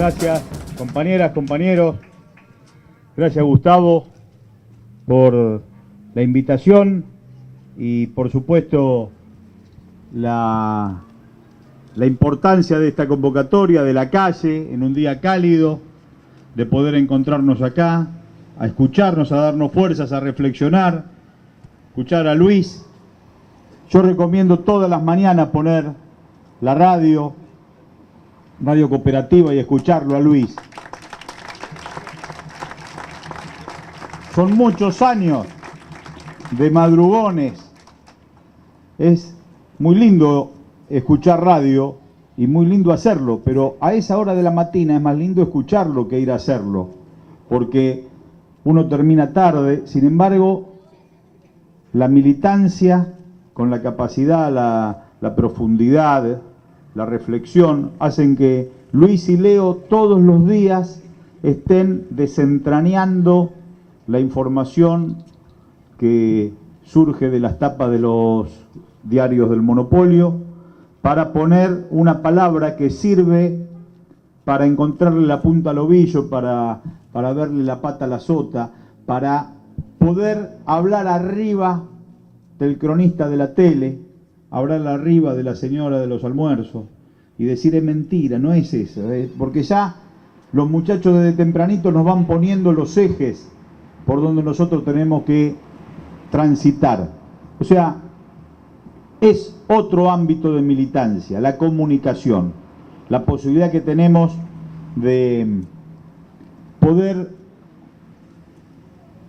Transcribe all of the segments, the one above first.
Gracias, compañeras, compañeros. Gracias, Gustavo, por la invitación y, por supuesto, la importancia de esta convocatoria de la calle en un día cálido, de poder encontrarnos acá, a escucharnos, a darnos fuerzas, a reflexionar, escuchar a Luis. Yo recomiendo todas las mañanas poner la radio cooperativa y escucharlo a Luis. Son muchos años de madrugones. Es muy lindo escuchar radio y muy lindo hacerlo, pero a esa hora de la mañana es más lindo escucharlo que ir a hacerlo, porque uno termina tarde. Sin embargo, la militancia, con la capacidad, la profundidad, la reflexión, hacen que Luis y Leo todos los días estén desentrañando la información que surge de las tapas de los diarios del monopolio, para poner una palabra que sirve para encontrarle la punta al ovillo, para verle la pata a la sota, para poder hablar arriba del cronista de la tele, hablar arriba de la señora de los almuerzos y decir es mentira, no es eso, porque ya los muchachos desde tempranito nos van poniendo los ejes por donde nosotros tenemos que transitar. O sea, es otro ámbito de militancia, la comunicación, la posibilidad que tenemos de poder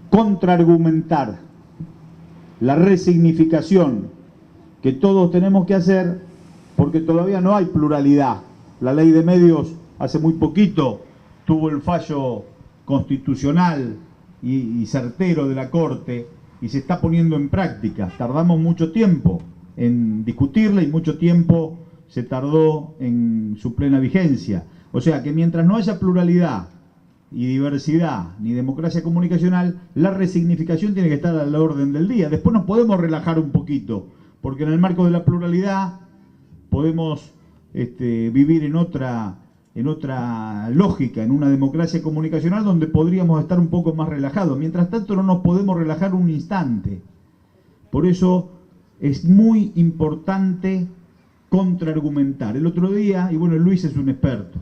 contraargumentar la resignificación que todos tenemos que hacer, porque todavía no hay pluralidad. La ley de medios hace muy poquito tuvo el fallo constitucional y certero de la Corte y se está poniendo en práctica. Tardamos mucho tiempo en discutirla y mucho tiempo se tardó en su plena vigencia. O sea que mientras no haya pluralidad y diversidad ni democracia comunicacional, la resignificación tiene que estar a la orden del día. Después nos podemos relajar un poquito, porque en el marco de la pluralidad podemos vivir en otra lógica, en una democracia comunicacional donde podríamos estar un poco más relajados. Mientras tanto no nos podemos relajar un instante. Por eso es muy importante contraargumentar. El otro día, y bueno, Luis es un experto,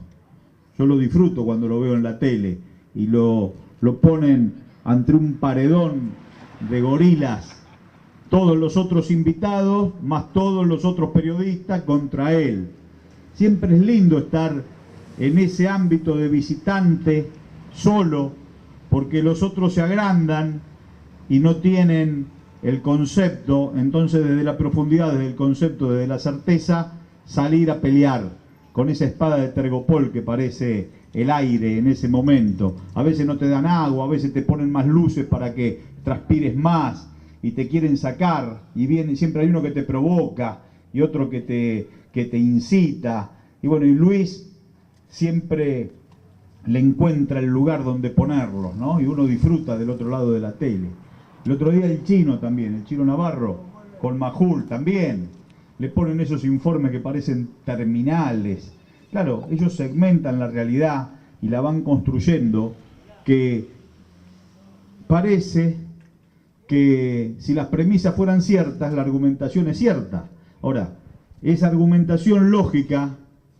yo lo disfruto cuando lo veo en la tele y lo ponen ante un paredón de gorilas, todos los otros invitados, más todos los otros periodistas contra él. Siempre es lindo estar en ese ámbito de visitante solo, porque los otros se agrandan y no tienen el concepto. Entonces, desde la profundidad, desde el concepto, desde la certeza, salir a pelear con esa espada de Tergopol que parece el aire en ese momento. A veces no te dan agua, a veces te ponen más luces para que transpires más y te quieren sacar, y viene, siempre hay uno que te provoca y otro que te incita. Y bueno, y Luis siempre le encuentra el lugar donde ponerlos, ¿no? Y uno disfruta del otro lado de la tele. El otro día el Chino también, el Chino Navarro, con Majul también, le ponen esos informes que parecen terminales. Claro, ellos segmentan la realidad y la van construyendo, que parece que si las premisas fueran ciertas, la argumentación es cierta. Ahora, esa argumentación lógica,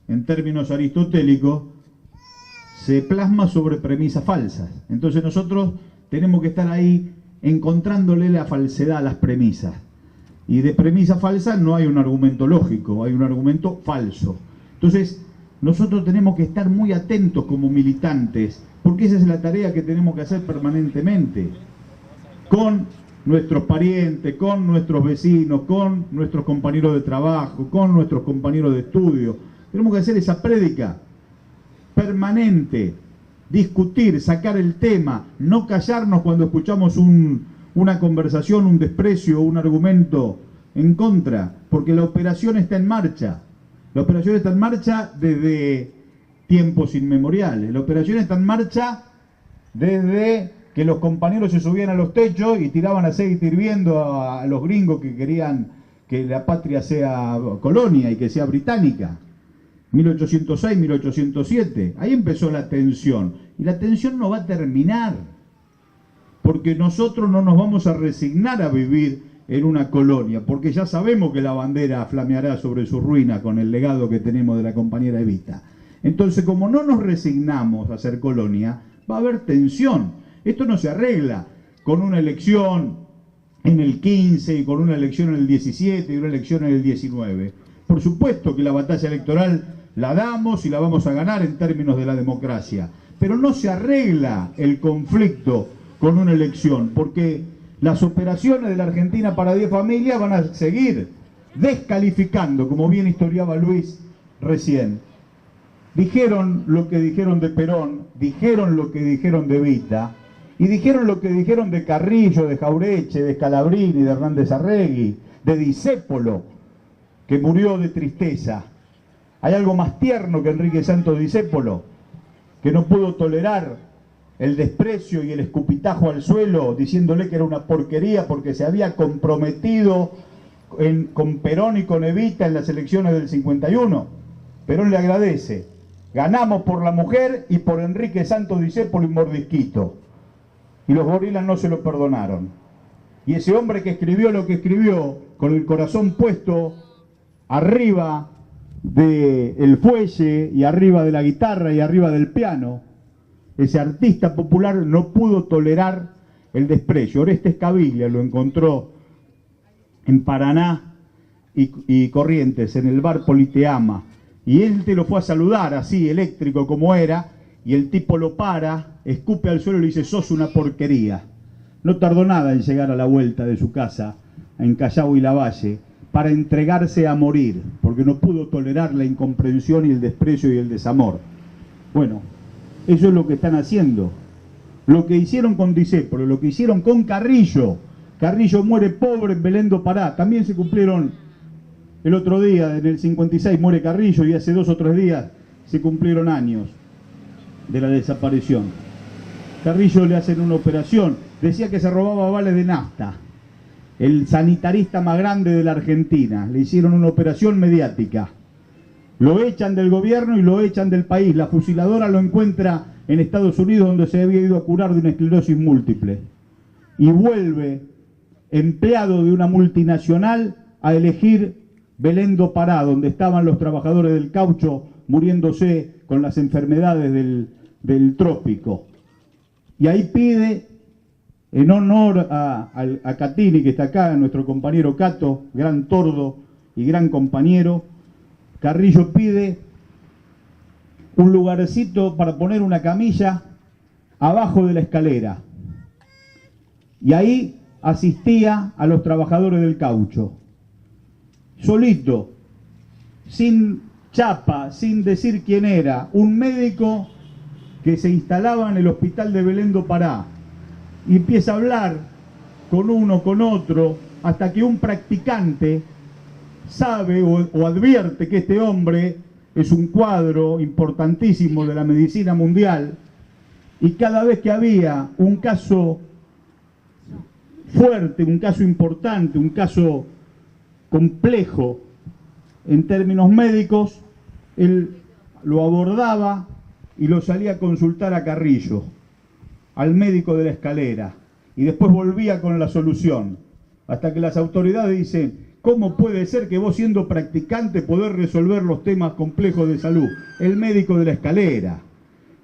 en términos aristotélicos, se plasma sobre premisas falsas. Entonces nosotros tenemos que estar ahí encontrándole la falsedad a las premisas. Y de premisa falsa no hay un argumento lógico, hay un argumento falso. Entonces nosotros tenemos que estar muy atentos como militantes, porque esa es la tarea que tenemos que hacer permanentemente, con nuestros parientes, con nuestros vecinos, con nuestros compañeros de trabajo, con nuestros compañeros de estudio. Tenemos que hacer esa prédica permanente, discutir, sacar el tema, no callarnos cuando escuchamos una conversación, un desprecio, un argumento en contra, porque la operación está en marcha. La operación está en marcha desde tiempos inmemoriales. La operación está en marcha desde que los compañeros se subían a los techos y tiraban aceite hirviendo a los gringos que querían que la patria sea colonia y que sea británica. 1806, 1807. Ahí empezó la tensión. Y la tensión no va a terminar. Porque nosotros no nos vamos a resignar a vivir en una colonia. Porque ya sabemos que la bandera flameará sobre su ruina con el legado que tenemos de la compañera Evita. Entonces, como no nos resignamos a ser colonia, va a haber tensión. Esto no se arregla con una elección en el 15 y con una elección en el 17 y una elección en el 19. Por supuesto que la batalla electoral la damos y la vamos a ganar en términos de la democracia, pero no se arregla el conflicto con una elección, porque las operaciones de la Argentina para 10 familias van a seguir descalificando, como bien historiaba Luis recién. Dijeron lo que dijeron de Perón, dijeron lo que dijeron de Evita, y dijeron lo que dijeron de Carrillo, de Jaureche, de Scalabrini, de Hernández Arregui, de Discépolo, que murió de tristeza. Hay algo más tierno que Enrique Santos Discépolo, que no pudo tolerar el desprecio y el escupitajo al suelo, diciéndole que era una porquería porque se había comprometido con Perón y con Evita en las elecciones del 51. Perón le agradece. Ganamos por la mujer y por Enrique Santos Discépolo y Mordisquito. Y los gorilas no se lo perdonaron. Y ese hombre que escribió lo que escribió, con el corazón puesto arriba del fuelle y arriba de la guitarra y arriba del piano, ese artista popular no pudo tolerar el desprecio. Orestes Caviglia lo encontró en Paraná y Corrientes, en el bar Politeama. Y él te lo fue a saludar, así, eléctrico como era, y el tipo lo para, escupe al suelo y le dice, sos una porquería. No tardó nada en llegar a la vuelta de su casa, en Callao y Lavalle, para entregarse a morir, porque no pudo tolerar la incomprensión y el desprecio y el desamor. Bueno, eso es lo que están haciendo. Lo que hicieron con Discépolo, lo que hicieron con Carrillo. Carrillo muere pobre en Belén do Pará. También se cumplieron el otro día, en el 56 muere Carrillo, y hace 2 o 3 días se cumplieron años de la desaparición. Carrillo le hacen una operación, decía que se robaba vales de nafta, el sanitarista más grande de la Argentina. Le hicieron una operación mediática, lo echan del gobierno y lo echan del país. La fusiladora lo encuentra en Estados Unidos, donde se había ido a curar de una esclerosis múltiple, y vuelve empleado de una multinacional a elegir Belén do Pará, donde estaban los trabajadores del caucho muriéndose con las enfermedades del trópico. Y ahí pide, en honor a Catini, que está acá, nuestro compañero Cato, gran tordo y gran compañero, Carrillo pide un lugarcito para poner una camilla abajo de la escalera. Y ahí asistía a los trabajadores del caucho. Solito, sin chapa, sin decir quién era, un médico que se instalaba en el hospital de Belén do Pará y empieza a hablar con uno, con otro, hasta que un practicante sabe o advierte que este hombre es un cuadro importantísimo de la medicina mundial, y cada vez que había un caso fuerte, un caso importante, un caso complejo en términos médicos, él lo abordaba y lo salía a consultar a Carrillo, al médico de la escalera, y después volvía con la solución, hasta que las autoridades dicen, ¿cómo puede ser que vos, siendo practicante, podés resolver los temas complejos de salud? El médico de la escalera.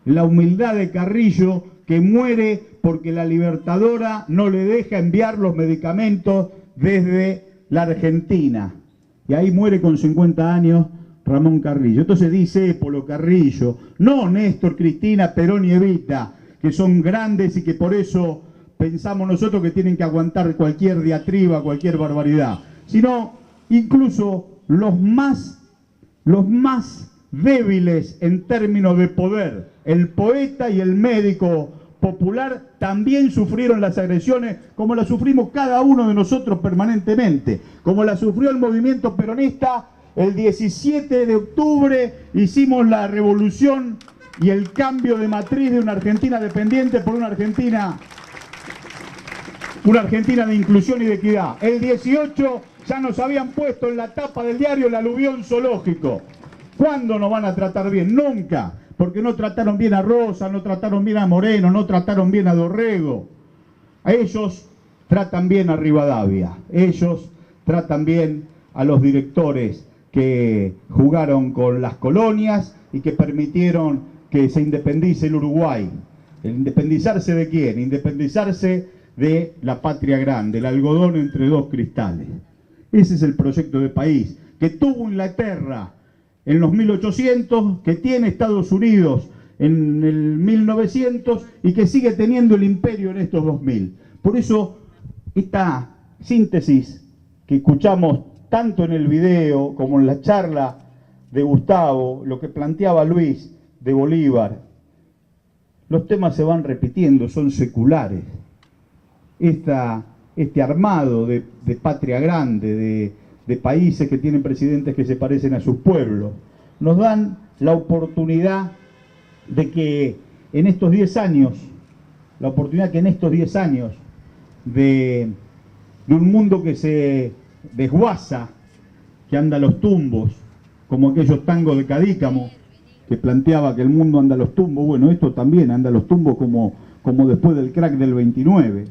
La humildad de Carrillo, que muere porque la Libertadora no le deja enviar los medicamentos desde la Argentina. Y ahí muere con 50 años Ramón Carrillo. Entonces dice Polo Carrillo, no Néstor, Cristina, Perón y Evita, que son grandes y que por eso pensamos nosotros que tienen que aguantar cualquier diatriba, cualquier barbaridad, sino incluso los más débiles en términos de poder. El poeta y el médico popular también sufrieron las agresiones, como las sufrimos cada uno de nosotros permanentemente, como la sufrió el movimiento peronista. El 17 de octubre hicimos la revolución y el cambio de matriz de una Argentina dependiente por una Argentina de inclusión y de equidad. El 18 ya nos habían puesto en la tapa del diario el aluvión zoológico. ¿Cuándo nos van a tratar bien? Nunca, porque no trataron bien a Rosa, no trataron bien a Moreno, no trataron bien a Dorrego. A ellos tratan bien a Rivadavia, ellos tratan bien a los directores que jugaron con las colonias y que permitieron que se independice el Uruguay. ¿El independizarse de quién? Independizarse de la patria grande, el algodón entre dos cristales. Ese es el proyecto de país que tuvo Inglaterra en los 1800, que tiene Estados Unidos en el 1900 y que sigue teniendo el imperio en estos 2000. Por eso, esta síntesis que escuchamos tanto en el video como en la charla de Gustavo, lo que planteaba Luis de Bolívar, los temas se van repitiendo, son seculares. Este armado de patria grande, de países que tienen presidentes que se parecen a sus pueblos, nos dan la oportunidad de que en estos 10 años, de un mundo que se desguaza, que anda a los tumbos, como aquellos tangos de Cadícamo, que planteaba que el mundo anda a los tumbos, bueno, esto también anda a los tumbos como después del crack del 29,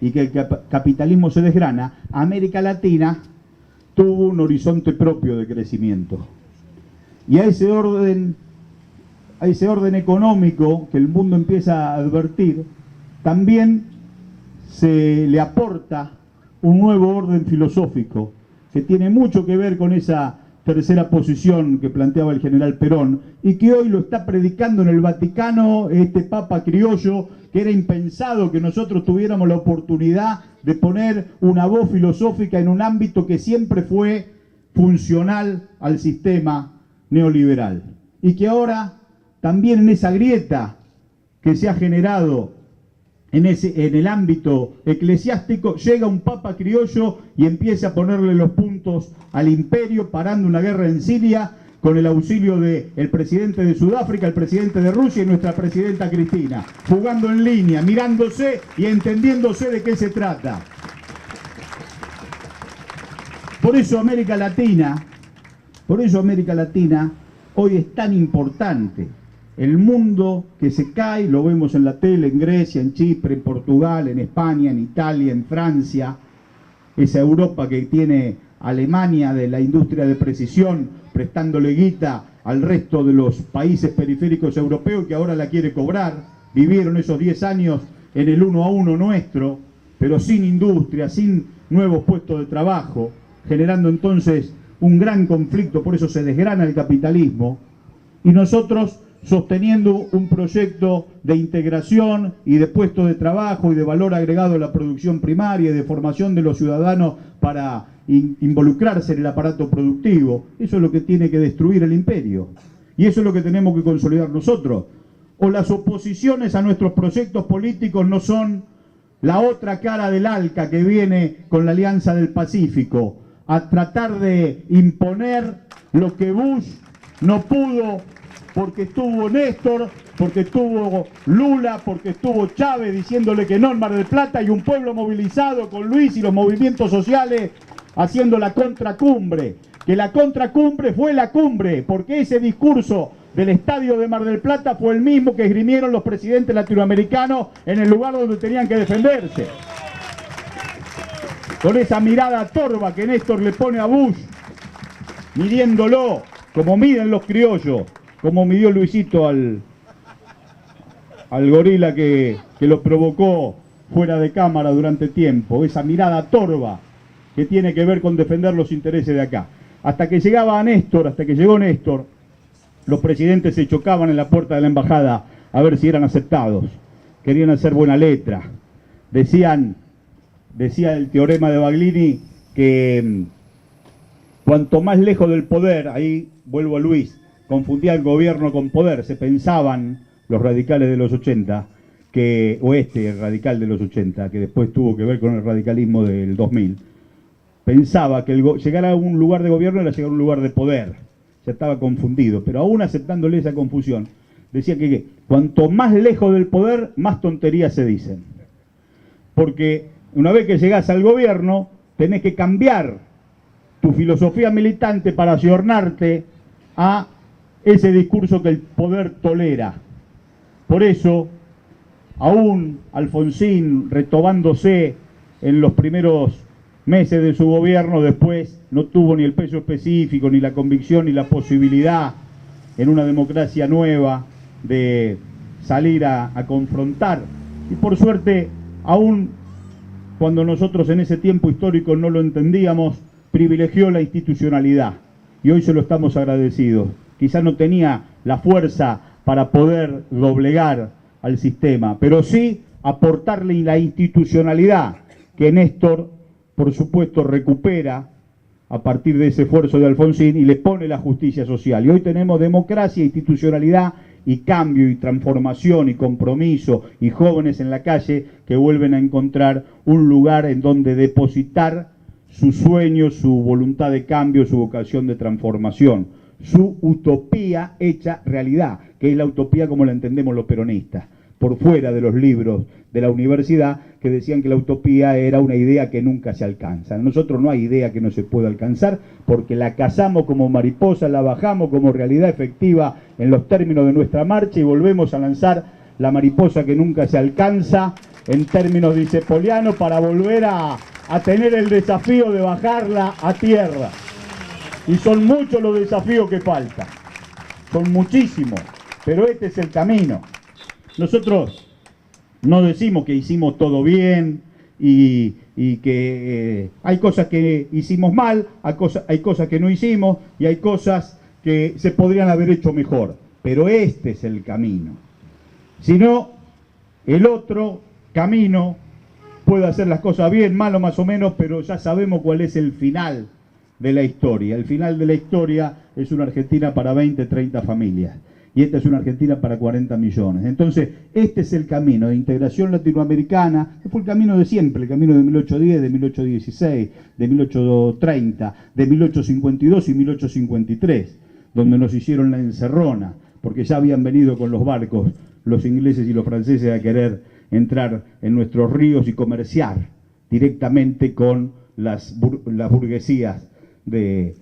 y que el capitalismo se desgrana. América Latina tuvo un horizonte propio de crecimiento. Y a ese orden económico que el mundo empieza a advertir, también se le aporta un nuevo orden filosófico que tiene mucho que ver con esa tercera posición que planteaba el general Perón y que hoy lo está predicando en el Vaticano este Papa criollo, que era impensado que nosotros tuviéramos la oportunidad de poner una voz filosófica en un ámbito que siempre fue funcional al sistema neoliberal. Y que ahora, también en esa grieta que se ha generado en el ámbito eclesiástico, llega un papa criollo y empieza a ponerle los puntos al imperio, parando una guerra en Siria con el auxilio del presidente de Sudáfrica, el presidente de Rusia y nuestra presidenta Cristina, jugando en línea, mirándose y entendiéndose de qué se trata. Por eso América Latina hoy es tan importante. El mundo que se cae, lo vemos en la tele, en Grecia, en Chipre, en Portugal, en España, en Italia, en Francia, esa Europa que tiene Alemania de la industria de precisión, prestándole guita al resto de los países periféricos europeos que ahora la quiere cobrar. Vivieron esos 10 años en el 1 a 1 nuestro, pero sin industria, sin nuevos puestos de trabajo, generando entonces un gran conflicto, por eso se desgrana el capitalismo, y nosotros sosteniendo un proyecto de integración y de puestos de trabajo y de valor agregado a la producción primaria y de formación de los ciudadanos para involucrarse en el aparato productivo. Eso es lo que tiene que destruir el imperio. Y eso es lo que tenemos que consolidar nosotros. O las oposiciones a nuestros proyectos políticos no son la otra cara del ALCA que viene con la Alianza del Pacífico a tratar de imponer lo que Bush no pudo, porque estuvo Néstor, porque estuvo Lula, porque estuvo Chávez diciéndole que no en Mar del Plata, y un pueblo movilizado con Luis y los movimientos sociales haciendo la contracumbre. Que la contracumbre fue la cumbre, porque ese discurso del estadio de Mar del Plata fue el mismo que esgrimieron los presidentes latinoamericanos en el lugar donde tenían que defenderse. Con esa mirada torva que Néstor le pone a Bush, midiéndolo como miden los criollos, como midió Luisito al gorila que lo provocó fuera de cámara durante tiempo, esa mirada torva que tiene que ver con defender los intereses de acá. Hasta que llegó Néstor, los presidentes se chocaban en la puerta de la embajada a ver si eran aceptados. Querían hacer buena letra. Decía el teorema de Baglini que cuanto más lejos del poder, ahí vuelvo a Luis, confundía el gobierno con poder. Se pensaban los radicales de los 80, o este radical de los 80, que después tuvo que ver con el radicalismo del 2000, pensaba que llegar a un lugar de gobierno era llegar a un lugar de poder. Ya estaba confundido, pero aún aceptándole esa confusión, decía que cuanto más lejos del poder, más tonterías se dicen. Porque una vez que llegás al gobierno, tenés que cambiar tu filosofía militante para ayornarte a ese discurso que el poder tolera. Por eso, aún Alfonsín, retobándose en los primeros meses de su gobierno, después no tuvo ni el peso específico, ni la convicción, ni la posibilidad en una democracia nueva de salir a confrontar. Y por suerte, aún cuando nosotros en ese tiempo histórico no lo entendíamos, privilegió la institucionalidad. Y hoy se lo estamos agradecidos. Quizás no tenía la fuerza para poder doblegar al sistema, pero sí aportarle la institucionalidad que Néstor, por supuesto, recupera a partir de ese esfuerzo de Alfonsín y le pone la justicia social. Y hoy tenemos democracia, institucionalidad y cambio y transformación y compromiso y jóvenes en la calle que vuelven a encontrar un lugar en donde depositar sus sueños, su voluntad de cambio, su vocación de transformación, su utopía hecha realidad, que es la utopía como la entendemos los peronistas, por fuera de los libros de la universidad que decían que la utopía era una idea que nunca se alcanza. Nosotros no hay idea que no se pueda alcanzar porque la cazamos como mariposa, la bajamos como realidad efectiva en los términos de nuestra marcha y volvemos a lanzar la mariposa que nunca se alcanza en términos dicepolianos para volver a tener el desafío de bajarla a tierra. Y son muchos los desafíos que faltan, son muchísimos, pero este es el camino. Nosotros no decimos que hicimos todo bien y que hay cosas que hicimos mal, hay cosas que no hicimos y hay cosas que se podrían haber hecho mejor, pero este es el camino. Si no, el otro camino puede hacer las cosas bien, mal o más o menos, pero ya sabemos cuál es el final de la historia. El final de la historia es una Argentina para 20, 30 familias. Y esta es una Argentina para 40 millones. Entonces, este es el camino de integración latinoamericana, que fue el camino de siempre, el camino de 1810, de 1816, de 1830, de 1852 y 1853, donde nos hicieron la encerrona, porque ya habían venido con los barcos los ingleses y los franceses a querer entrar en nuestros ríos y comerciar directamente con las burguesías de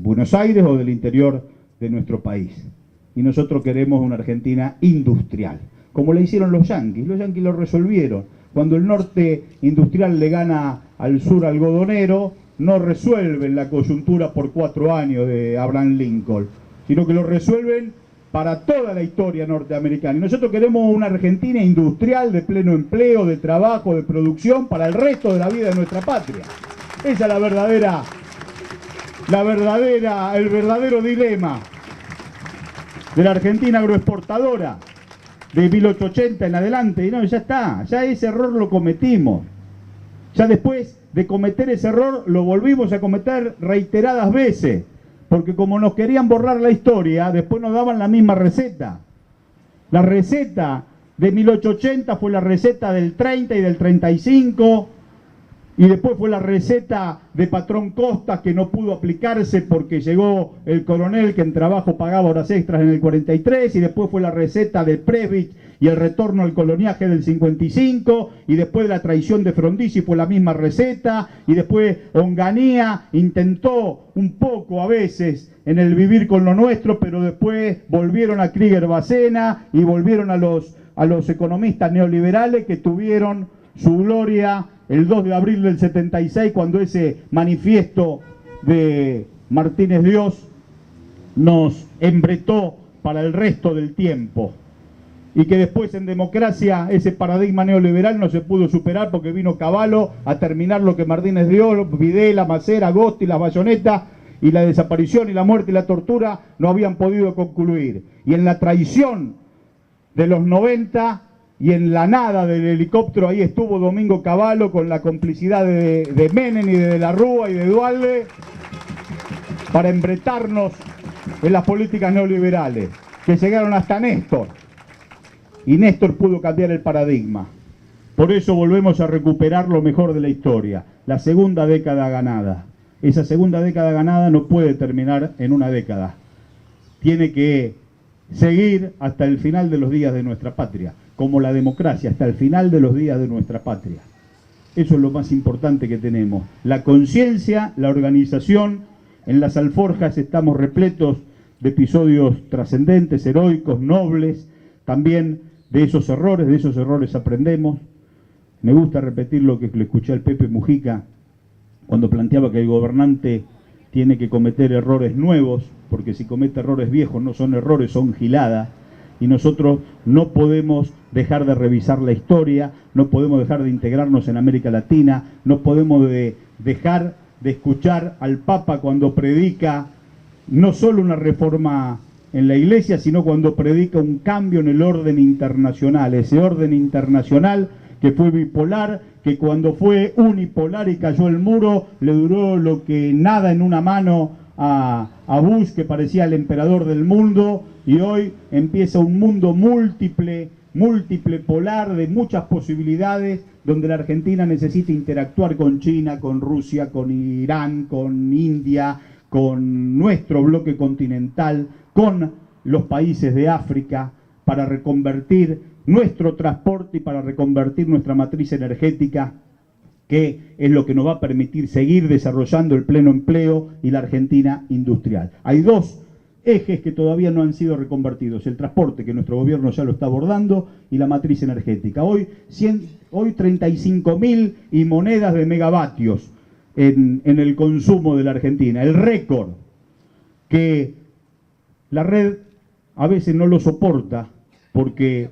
Buenos Aires o del interior de nuestro país. Y nosotros queremos una Argentina industrial, como le hicieron los yanquis lo resolvieron. Cuando el norte industrial le gana al sur algodonero, no resuelven la coyuntura por 4 años de Abraham Lincoln, sino que lo resuelven para toda la historia norteamericana. Y nosotros queremos una Argentina industrial de pleno empleo, de trabajo, de producción, para el resto de la vida de nuestra patria. Esa es el verdadero dilema de la Argentina agroexportadora de 1880 en adelante. Y no, ya está, ya ese error lo cometimos. Ya después de cometer ese error lo volvimos a cometer reiteradas veces, porque como nos querían borrar la historia, después nos daban la misma receta. La receta de 1880 fue la receta del 30 y del 35, y después fue la receta de Patrón Costa, que no pudo aplicarse porque llegó el coronel que en trabajo pagaba horas extras en el 43, y después fue la receta de Presbich y el retorno al coloniaje del 55, y después de la traición de Frondizi fue la misma receta, y después Onganía intentó un poco a veces en el vivir con lo nuestro, pero después volvieron a Krieger-Bacena y volvieron a los economistas neoliberales que tuvieron su gloria el 2 de abril del 76, cuando ese manifiesto de Martínez Dios nos embretó para el resto del tiempo. Y que después en democracia ese paradigma neoliberal no se pudo superar porque vino Cavallo a terminar lo que Martínez Dios, Videla, Macera, Agosti, las bayonetas y la desaparición y la muerte y la tortura no habían podido concluir. Y en la traición de los 90 y en la nada del helicóptero, ahí estuvo Domingo Cavallo con la complicidad de Menem y de la Rúa y de Duhalde para embretarnos en las políticas neoliberales, que llegaron hasta Néstor. Y Néstor pudo cambiar el paradigma. Por eso volvemos a recuperar lo mejor de la historia, la segunda década ganada. Esa segunda década ganada no puede terminar en una década. Tiene que seguir hasta el final de los días de nuestra patria, como la democracia, hasta el final de los días de nuestra patria. Eso es lo más importante que tenemos. La conciencia, la organización. En las alforjas estamos repletos de episodios trascendentes, heroicos, nobles, también de esos errores aprendemos. Me gusta repetir lo que le escuché al Pepe Mujica cuando planteaba que el gobernante tiene que cometer errores nuevos, porque si comete errores viejos no son errores, son giladas, y nosotros no podemos dejar de revisar la historia, no podemos dejar de integrarnos en América Latina, no podemos dejar de escuchar al Papa cuando predica no solo una reforma en la Iglesia, sino cuando predica un cambio en el orden internacional, ese orden internacional que fue bipolar, que cuando fue unipolar y cayó el muro, le duró lo que nada en una mano a Bush, que parecía el emperador del mundo, y hoy empieza un mundo múltiple polar, de muchas posibilidades, donde la Argentina necesita interactuar con China, con Rusia, con Irán, con India, con nuestro bloque continental, con los países de África, para reconvertir nuestro transporte y para reconvertir nuestra matriz energética, que es lo que nos va a permitir seguir desarrollando el pleno empleo y la Argentina industrial. Hay dos ejes que todavía no han sido reconvertidos: el transporte, que nuestro gobierno ya lo está abordando, y la matriz energética. Hoy 35.000 y monedas de megavatios en el consumo de la Argentina, el récord, que la red a veces no lo soporta porque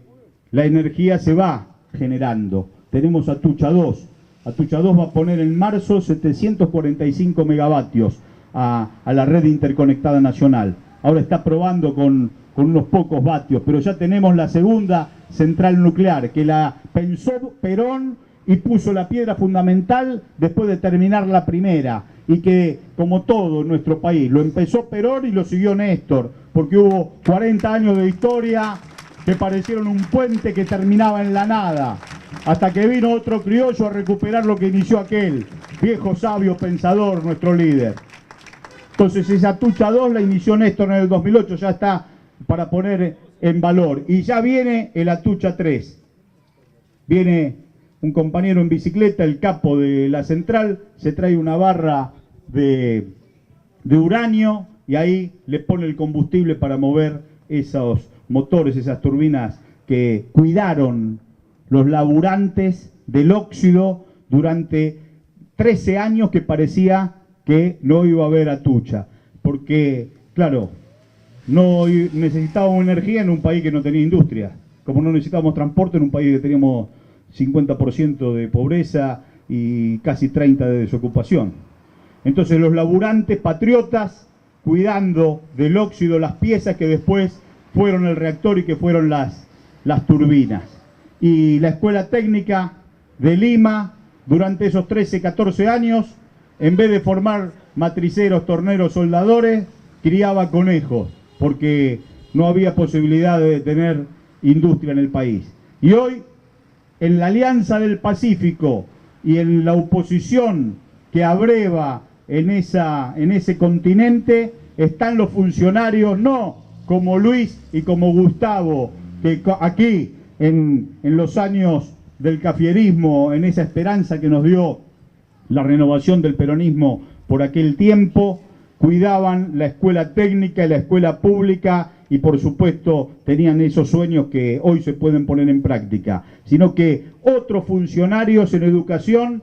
la energía se va generando. Tenemos Atucha 2. Atucha 2 va a poner en marzo 745 megavatios a la red interconectada nacional. Ahora está probando con unos pocos vatios, pero ya tenemos la segunda central nuclear, que la pensó Perón y puso la piedra fundamental después de terminar la primera, y que, como todo en nuestro país, lo empezó Perón y lo siguió Néstor, porque hubo 40 años de historia que parecieron un puente que terminaba en la nada, hasta que vino otro criollo a recuperar lo que inició aquel viejo sabio pensador, nuestro líder. Entonces esa Atucha 2 la inició Néstor en el 2008, ya está para poner en valor. Y ya viene el Atucha 3. Viene un compañero en bicicleta, el capo de la central, se trae una barra de uranio y ahí le pone el combustible para mover esos motores, esas turbinas que cuidaron los laburantes del óxido durante 13 años que parecía que no iba a haber Atucha, porque, claro, no necesitábamos energía en un país que no tenía industria, como no necesitábamos transporte en un país que teníamos 50% de pobreza y casi 30% de desocupación. Entonces los laburantes patriotas cuidando del óxido las piezas que después fueron el reactor y que fueron las turbinas. Y la Escuela Técnica de Lima, durante esos 13, 14 años, en vez de formar matriceros, torneros, soldadores, criaba conejos, porque no había posibilidad de tener industria en el país. Y hoy, en la Alianza del Pacífico y en la oposición que abreva en ese continente, están los funcionarios, no como Luis y como Gustavo, que aquí en los años del cafierismo, en esa esperanza que nos dio la renovación del peronismo por aquel tiempo, cuidaban la escuela técnica y la escuela pública, y por supuesto tenían esos sueños que hoy se pueden poner en práctica, sino que otros funcionarios en educación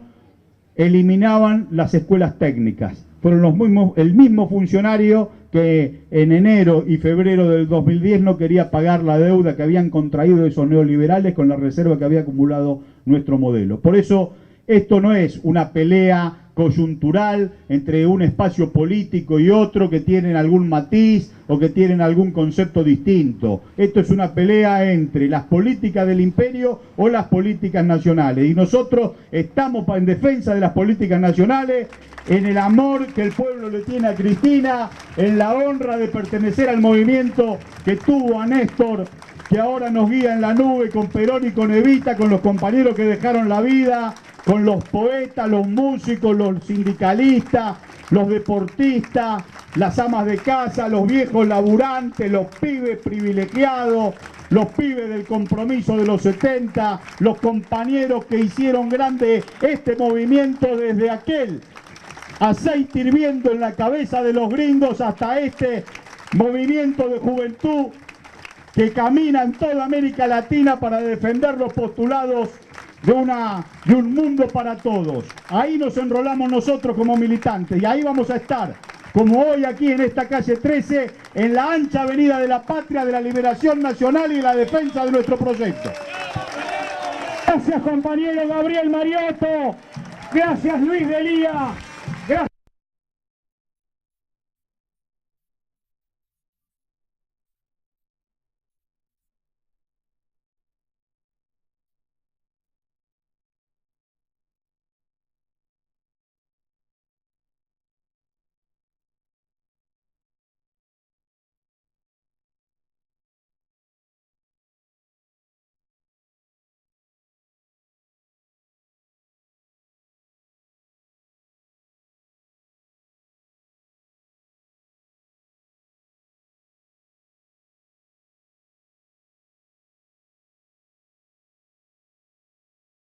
eliminaban las escuelas técnicas. Fueron el mismo funcionario que en enero y febrero del 2010 no quería pagar la deuda que habían contraído esos neoliberales con la reserva que había acumulado nuestro modelo. Por eso esto no es una pelea coyuntural entre un espacio político y otro que tienen algún matiz o que tienen algún concepto distinto. Esto es una pelea entre las políticas del imperio o las políticas nacionales. Y nosotros estamos en defensa de las políticas nacionales, en el amor que el pueblo le tiene a Cristina, en la honra de pertenecer al movimiento que tuvo a Néstor, que ahora nos guía en la nube con Perón y con Evita, con los compañeros que dejaron la vida, con los poetas, los músicos, los sindicalistas, los deportistas, las amas de casa, los viejos laburantes, los pibes privilegiados, los pibes del compromiso de los 70, los compañeros que hicieron grande este movimiento desde aquel aceite hirviendo en la cabeza de los gringos hasta este movimiento de juventud que camina en toda América Latina para defender los postulados de un mundo para todos. Ahí nos enrolamos nosotros como militantes y ahí vamos a estar, como hoy aquí en esta calle 13, en la ancha avenida de la patria, de la liberación nacional y la defensa de nuestro proyecto. Gracias, compañero Gabriel Mariotto. Gracias, Luis Delía.